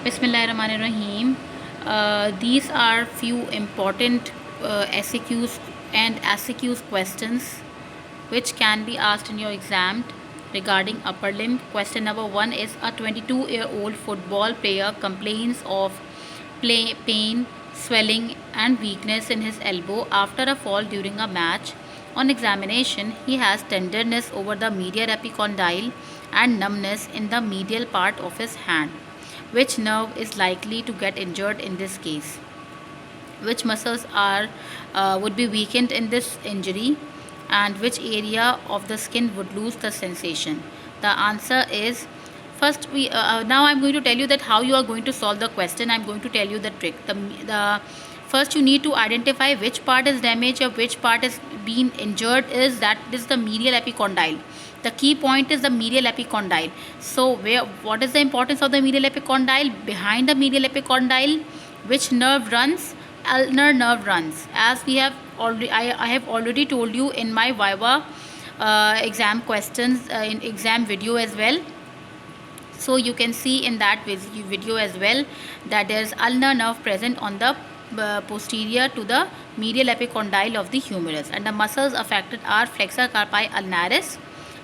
Bismillahirrahmanirrahim. These are few important SAQs and SAQs questions which can be asked in your exam regarding upper limb. Question number 1 is: a 22-year-old football player complains of pain, swelling and weakness in his elbow after a fall during a match. On examination, he has tenderness over the medial epicondyle and numbness in the medial part of his hand. Which nerve is likely to get injured in this case? Which muscles are would be weakened in this injury, and which area of the skin would lose the sensation? The answer is, first we now I'm going to tell you that how you are going to solve the question. I'm going to tell you the trick. The first you need to identify which part is damaged or which part is being injured. Is the medial epicondyle. The key point is the medial epicondyle. So what is the importance of the medial epicondyle? Behind the medial epicondyle, which nerve runs? Ulnar nerve runs. As we have already, I have already told you in my Viva exam questions in exam video as well. So you can see in that video as well that there is ulnar nerve present on the posterior to the medial epicondyle of the humerus, and the muscles affected are flexor carpi ulnaris,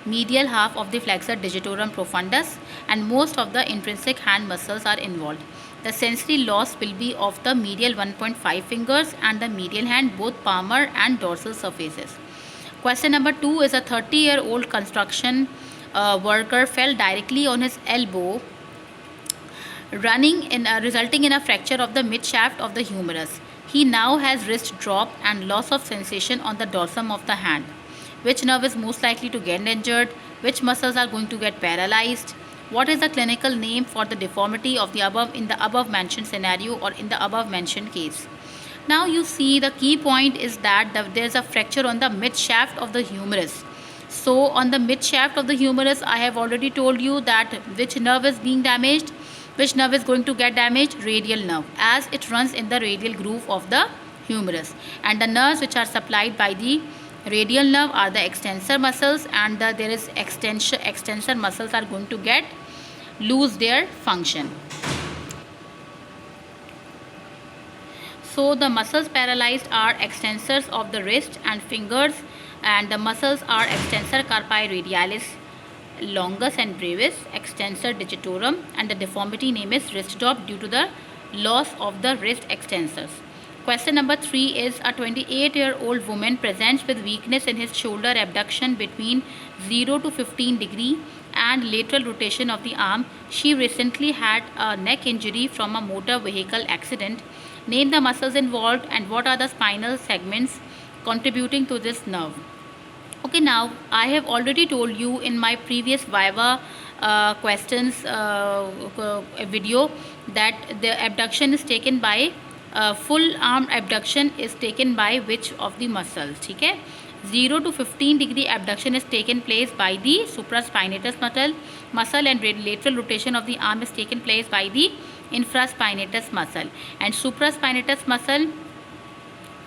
medial half of the flexor digitorum profundus, and most of the intrinsic hand muscles are involved. The sensory loss will be of the medial 1.5 fingers and the medial hand, both palmar and dorsal surfaces. Question number 2 is: a 30-year-old construction worker fell directly on his elbow, resulting in a fracture of the mid shaft of the humerus. He now has wrist drop and loss of sensation on the dorsum of the hand. Which nerve is most likely to get injured? Which muscles are going to get paralyzed? What is the clinical name for the deformity of the above in the above mentioned scenario or in the above mentioned case? Now you see the key point is that there is a fracture on the mid shaft of the humerus. So on the mid shaft of the humerus, I have already told you that which nerve is being damaged. Which nerve is going to get damaged? Radial nerve, as it runs in the radial groove of the humerus. And the nerves which are supplied by the radial nerve are the extensor muscles, and there is extensor muscles are going to lose their function. So the muscles paralyzed are extensors of the wrist and fingers, and the muscles are extensor carpi radialis longus and brevis, extensor digitorum, and the deformity name is wrist drop due to the loss of the wrist extensors. Question number 3 is: a 28-year-old woman presents with weakness in his shoulder abduction between 0 to 15 degree and lateral rotation of the arm. She recently had a neck injury from a motor vehicle accident. Name the muscles involved and what are the spinal segments contributing to this nerve. Okay, now I have already told you in my previous Viva questions video that the abduction is taken by full arm abduction is taken by which of the muscles? Okay, 0 to 15 degree abduction is taken place by the supraspinatus muscle, and lateral rotation of the arm is taken place by the infraspinatus muscle. And supraspinatus muscle,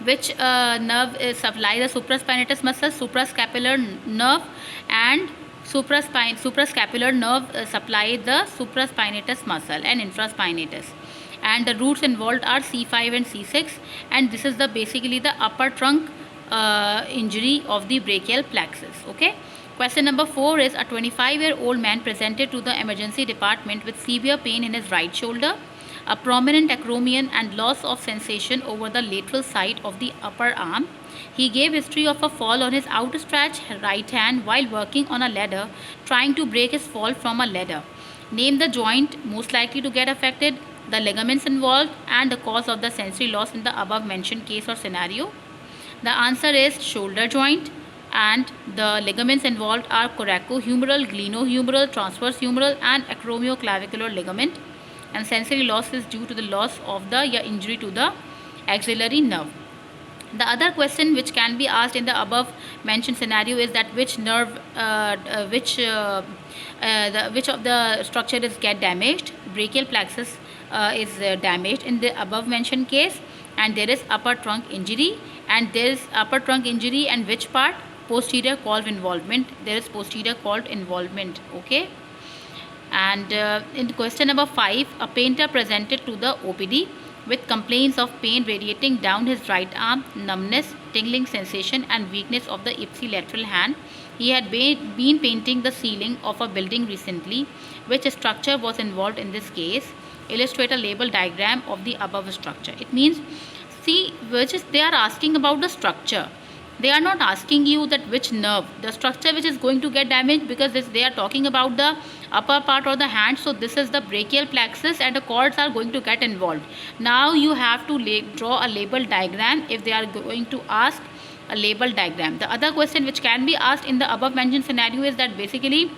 which nerve supplies the supraspinatus muscle? Suprascapular nerve, and suprascapular nerve supply the supraspinatus muscle and infraspinatus, and the roots involved are C5 and C6, and this is the basically the upper trunk injury of the brachial plexus. Okay, question number 4 is: a 25-year-old man presented to the emergency department with severe pain in his right shoulder, a prominent acromion and loss of sensation over the lateral side of the upper arm. He gave history of a fall on his outstretched right hand while working on a ladder, trying to break his fall from a ladder. Name the joint most likely to get affected, the ligaments involved, and the cause of the sensory loss in the above mentioned case or scenario. The answer is shoulder joint, and the ligaments involved are coracohumeral, glenohumeral, transverse humeral, and acromioclavicular ligament. And sensory loss is due to the loss of the injury to the axillary nerve. The other question which can be asked in the above mentioned scenario is that which nerve, which of the structure is get damaged? Brachial plexus is damaged in the above mentioned case, and there is upper trunk injury, and there is upper trunk injury, and which part? Posterior column involvement. There is posterior column involvement. Okay. And in question number 5, a painter presented to the OPD with complaints of pain radiating down his right arm, numbness, tingling sensation and weakness of the ipsilateral hand. He had been painting the ceiling of a building recently. Which structure was involved in this case? Illustrate a label diagram of the above structure. It means, see, they are asking about the structure. They are not asking you that which nerve, the structure which is going to get damaged, because they are talking about the upper part of the hand. So this is the brachial plexus and the cords are going to get involved. Now you have to draw a label diagram if they are going to ask a label diagram. The other question which can be asked in the above mentioned scenario is that basically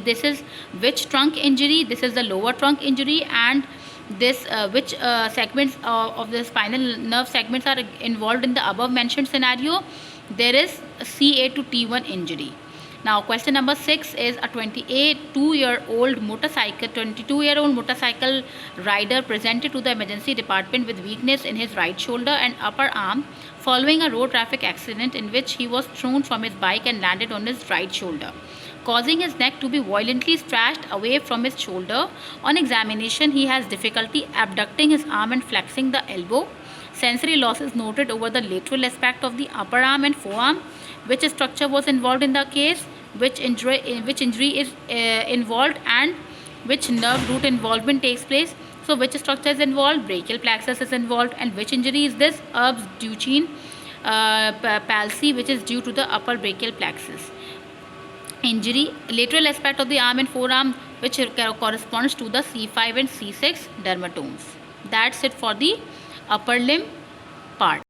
this is which trunk injury, this is the lower trunk injury, and this which segments of the spinal nerve segments are involved in the above mentioned scenario. There is CA to T1 injury. Now question number 6 is a 22-year-old motorcycle rider presented to the emergency department with weakness in his right shoulder and upper arm following a road traffic accident in which he was thrown from his bike and landed on his right shoulder, causing his neck to be violently stretched away from his shoulder. On examination, he has difficulty abducting his arm and flexing the elbow. Sensory loss is noted over the lateral aspect of the upper arm and forearm. Which structure was involved in the case? Which injury is involved, and which nerve root involvement takes place? So which structure is involved? Brachial plexus is involved. And which injury is this? Erb's Duchenne palsy, which is due to the upper brachial plexus. Injury, lateral aspect of the arm and forearm, which corresponds to the C5 and C6 dermatomes. That's it for the upper limb part.